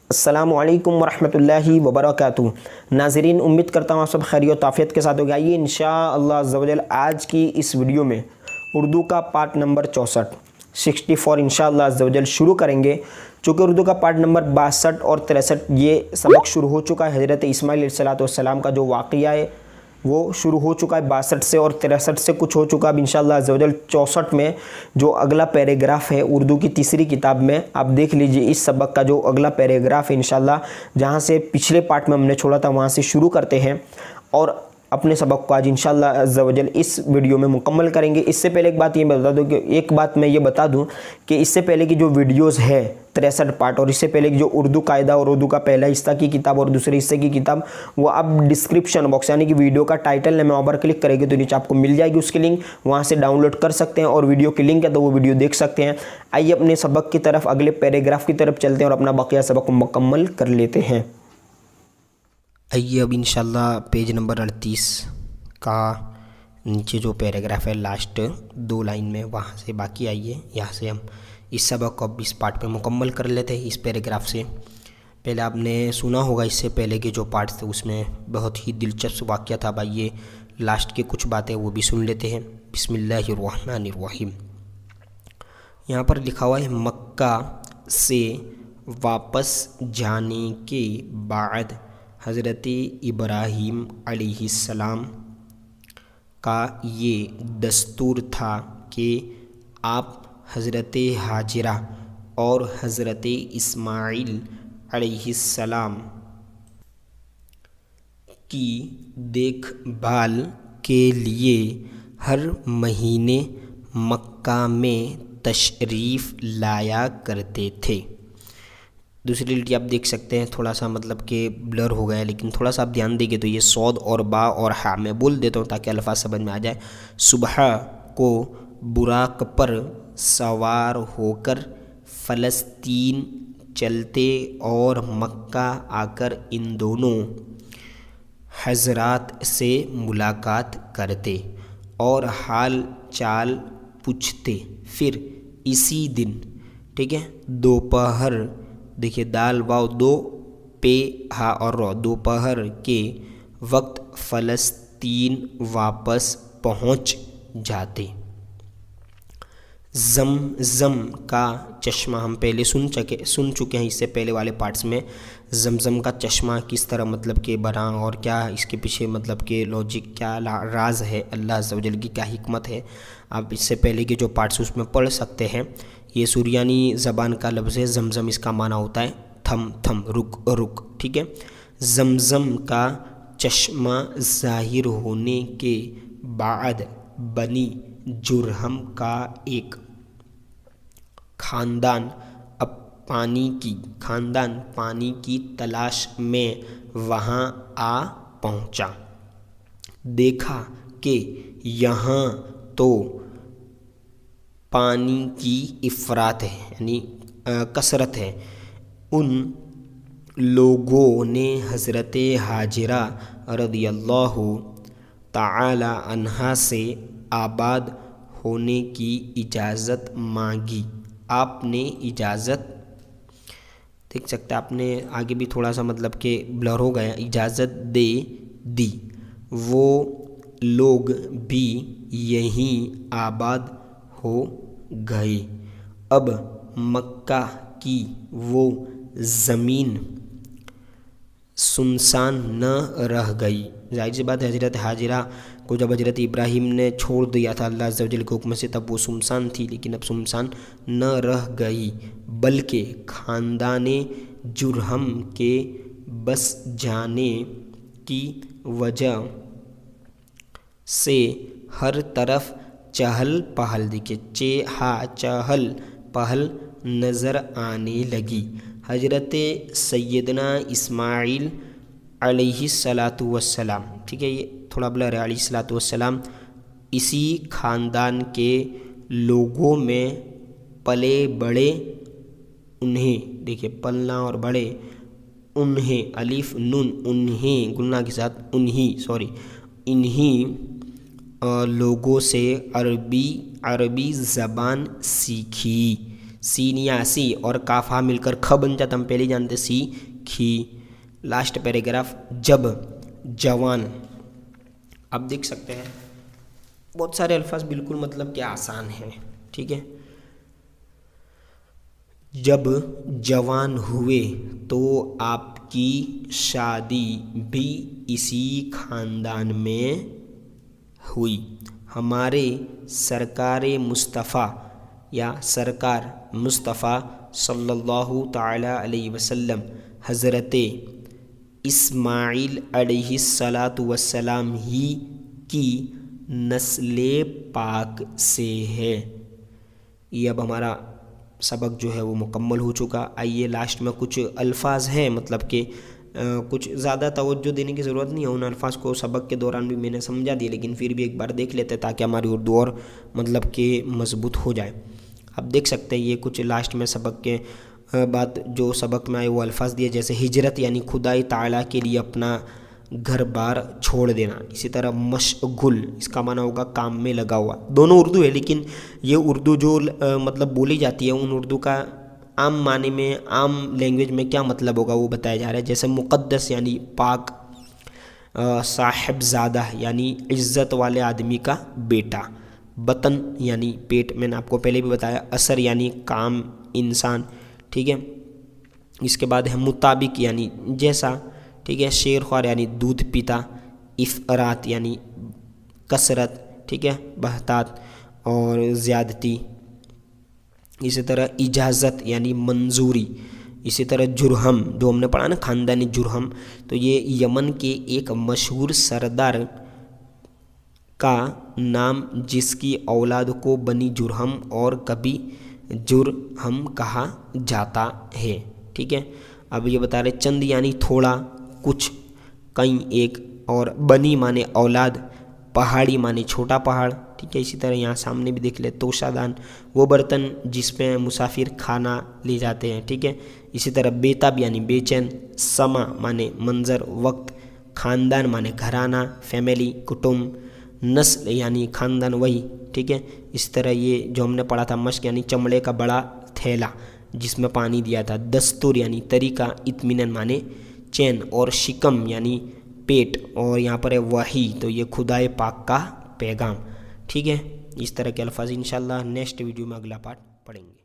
अस्सलामु अलैकुम वरहमतुल्लाहि वबरकातुहू। नाज़रीन, उम्मीद करता हूँ आप सब खैरियत और आफियत के साथ होगा। आइए इंशाअल्लाह अज़्ज़ा वजल आज की इस वीडियो में उर्दू का पार्ट नंबर 64 इंशाअल्लाह अज़्ज़ा वजल शुरू करेंगे। चूँकि उर्दू का पार्ट नंबर 62 और 63 ये सबक शुरू हो चुका है। हज़रत इस्माइल अलैहिस्सलाम का जो वाक़या है वो शुरू हो चुका है 62 से, और 63 से कुछ हो चुका। अब इंशाअल्लाह अज़्ज़ा वजल 64 में जो अगला पैराग्राफ है उर्दू की तीसरी किताब में, आप देख लीजिए इस सबक का जो अगला पैराग्राफ है इंशाअल्लाह, जहाँ से पिछले पार्ट में हमने छोड़ा था वहाँ से शुरू करते हैं और अपने सबक को आज इंशाअल्लाह अज़्ज़ा वजल इस वीडियो में मुकम्मल करेंगे। इससे पहले एक बात मैं ये बता दूं कि इससे पहले की जो वीडियोस है 63 पार्ट, और इससे पहले की जो उर्दू कायदा और उर्दू का पहला हिस्सा की किताब और दूसरे हिस्से की किताब, वो आप डिस्क्रिप्शन बॉक्स यानी कि वीडियो का टाइटल में वहाँ पर क्लिक करेंगे तो नीचे आपको मिल जाएगी उसकी लिंक, वहाँ से डाउनलोड कर सकते हैं और वीडियो की लिंक है तो वो वीडियो देख सकते हैं। आइए अपने सबक की तरफ, अगले पैराग्राफ की तरफ चलते हैं और अपना बकिया सबक को मुकम्मल कर लेते हैं। आइए अब इंशाल्लाह पेज नंबर 38 का नीचे जो पैराग्राफ है लास्ट 2 लाइन में, वहाँ से बाकी आइए यहाँ से हम इस सबक को अब इस पार्ट में मुकम्मल कर लेते हैं। इस पैराग्राफ से पहले आपने सुना होगा, इससे पहले के जो पार्ट्स थे उसमें बहुत ही दिलचस्प वाक़या था। भाई ये लास्ट की कुछ बातें वो भी सुन लेते हैं। बिस्मिल्लाहिर्रहमानिर्रहीम। यहाँ पर लिखा हुआ है, मक्का से वापस जाने के बाद हज़रत इब्राहीम अलैहिस्सलाम का ये दस्तूर था कि आप हज़रत हाजिरा और हज़रत इस्माइल अलैहिस्सलाम की देखभाल के लिए हर महीने मक्का में तशरीफ़ लाया करते थे। दूसरी लिटी आप देख सकते हैं, थोड़ा सा मतलब कि ब्लर हो गया है, लेकिन थोड़ा सा आप ध्यान देंगे तो ये सौद और बा और हा मैं बोल देता हूँ ताकि अल्फाज समझ में आ जाए। सुबह को बुराक पर सवार होकर फ़लस्तीन चलते और मक्का आकर इन दोनों हज़रात से मुलाकात करते और हाल चाल पूछते। फिर इसी दिन, ठीक है, दोपहर, देखिए दाल वाव दो पे हा और रो, दोपहर के वक्त फ़लस्तीन वापस पहुंच जाते। ज़मज़म का चश्मा हम पहले सुन चुके हैं इससे पहले वाले पार्ट्स में। ज़मज़म का चश्मा किस तरह मतलब के बना और क्या इसके पीछे मतलब के लॉजिक, क्या राज है, अल्लाह अज़्ज़ा वजल की क्या हिकमत है, आप इससे पहले के जो पार्ट्स उसमें पढ़ सकते हैं। ये सुरियानी ज़बान का लफ्ज़ है ज़मज़म, इसका माना होता है थम थम, रुक रुक, ठीक है। ज़मज़म का चश्मा ज़ाहिर होने के बाद बनी जुरहम का एक खानदान पानी की तलाश में वहाँ आ पहुँचा। देखा कि यहाँ तो पानी की इफ़रात है यानी कसरत है। उन लोगों ने हज़रत हाजिरा रदियल्लाहु ताला अन्हा से आबाद होने की इजाज़त मांगी। आपने इजाज़त, देख सकते हैं आपने आगे भी थोड़ा सा मतलब कि ब्लर हो गया, इजाज़त दे दी। वो लोग भी यहीं आबाद हो गए। अब मक्का की वो ज़मीन सुनसान न रह गई। जाहिर सी बात है, हज़रत हाजिरा को जब हज़रत इब्राहीम ने छोड़ दिया था अल्लाह अज़्ज़ा वजल के हुक्म से, तब वो सुनसान थी, लेकिन अब सुनसान न रह गई, बल्कि ख़ानदाने जुरहम के बस जाने की वजह से हर तरफ चहल पहल, देखिए चहल पहल नज़र आने लगी। हज़रत सैयदना इस्माइल अलैहिस्सलातु वस्सलाम, ठीक है, ये थोड़ा ब्लर है, अलैहिस्सलातु वस्सलाम इसी ख़ानदान के लोगों में पले बड़े। उन्हें, देखिए पलना और बड़े, उन्हें अलिफ नून, उन्हें गुन्ना के साथ इन्हीं लोगों से अरबी ज़बान सीखी। सीन या सी और काफ हा मिलकर ख बन जाता, हम पहले जानते सी खी। लास्ट पैराग्राफ जब जवान। आप देख सकते हैं बहुत सारे अल्फाज बिल्कुल मतलब क्या आसान हैं, ठीक है। जब जवान हुए तो आपकी शादी भी इसी खानदान में हुई। हमारे सरकार मुस्तफ़ा या सरकार मुस्तफ़ा सल्लल्लाहु ताला अलैहि वसल्लम हज़रत इस्माइल अलैहिस्सलातु वस्सलाम ही की नस्ल पाक से है। ये अब हमारा सबक जो है वो मुकम्मल हो चुका। आइए लास्ट में कुछ अल्फाज हैं, मतलब कि कुछ ज़्यादा तवज्जो देने की ज़रूरत नहीं है, उन अल्फाज को सबक के दौरान भी मैंने समझा दिया, लेकिन फिर भी एक बार देख लेते हैं ताकि हमारी उर्दू और मतलब कि मजबूत हो जाए। आप देख सकते हैं ये कुछ लास्ट में सबक के बाद जो सबक में आए वो अल्फाज दिए, जैसे हिजरत यानी खुदाई ताला के लिए अपना घर बार छोड़ देना। इसी तरह मशगुल, इसका माना होगा काम में लगा हुआ। दोनों उर्दू है, लेकिन ये उर्दू जो मतलब बोली जाती है उन उर्दू का आम माने में, आम लैंग्वेज में क्या मतलब होगा वो बताया जा रहा है। जैसे मुक़द्दस यानी पाक, साहिबज़ादा यानी इज़्ज़त वाले आदमी का बेटा, बतन यानी पेट, मैंने आपको पहले भी बताया, असर यानी काम, इंसान, ठीक है। इसके बाद है मुताबिक यानी जैसा, ठीक है। शेर ख्वार यानी दूध पीता, इफ़रात यानी कसरत, ठीक है, बहतात और ज़्यादती। इसी तरह इजाज़त यानी मंजूरी। इसी तरह जुरहम जो हमने पढ़ा ना, ख़ानदानी जुरहम, तो ये यमन के एक मशहूर सरदार का नाम जिसकी औलाद को बनी जुरहम और कभी जुरहम कहा जाता है, ठीक है। अब ये बता रहे चंद यानी थोड़ा, कुछ, कई, एक, और बनी माने औलाद, पहाड़ी माने छोटा पहाड़, ठीक है। इसी तरह यहाँ सामने भी देख ले तोशादान, वो बर्तन जिसमें मुसाफिर खाना ले जाते हैं, ठीक है। इसी तरह बेताब यानी बेचैन, समा माने मंजर, वक्त, ख़ानदान माने घराना, फैमिली, कुटुंब, नस्ल यानी ख़ानदान वही, ठीक है। इस तरह ये जो हमने पढ़ा था मश्क यानी चमड़े का बड़ा थैला जिसमें पानी दिया था, दस्तूर यानी तरीका, इत्मीनान माने चैन, और शिकम यानी पेट, और यहाँ पर है वही, तो ये खुदाए पाक का पैगाम, ठीक है। इस तरह के अल्फाज इंशाल्लाह नेक्स्ट वीडियो में अगला पार्ट पढ़ेंगे।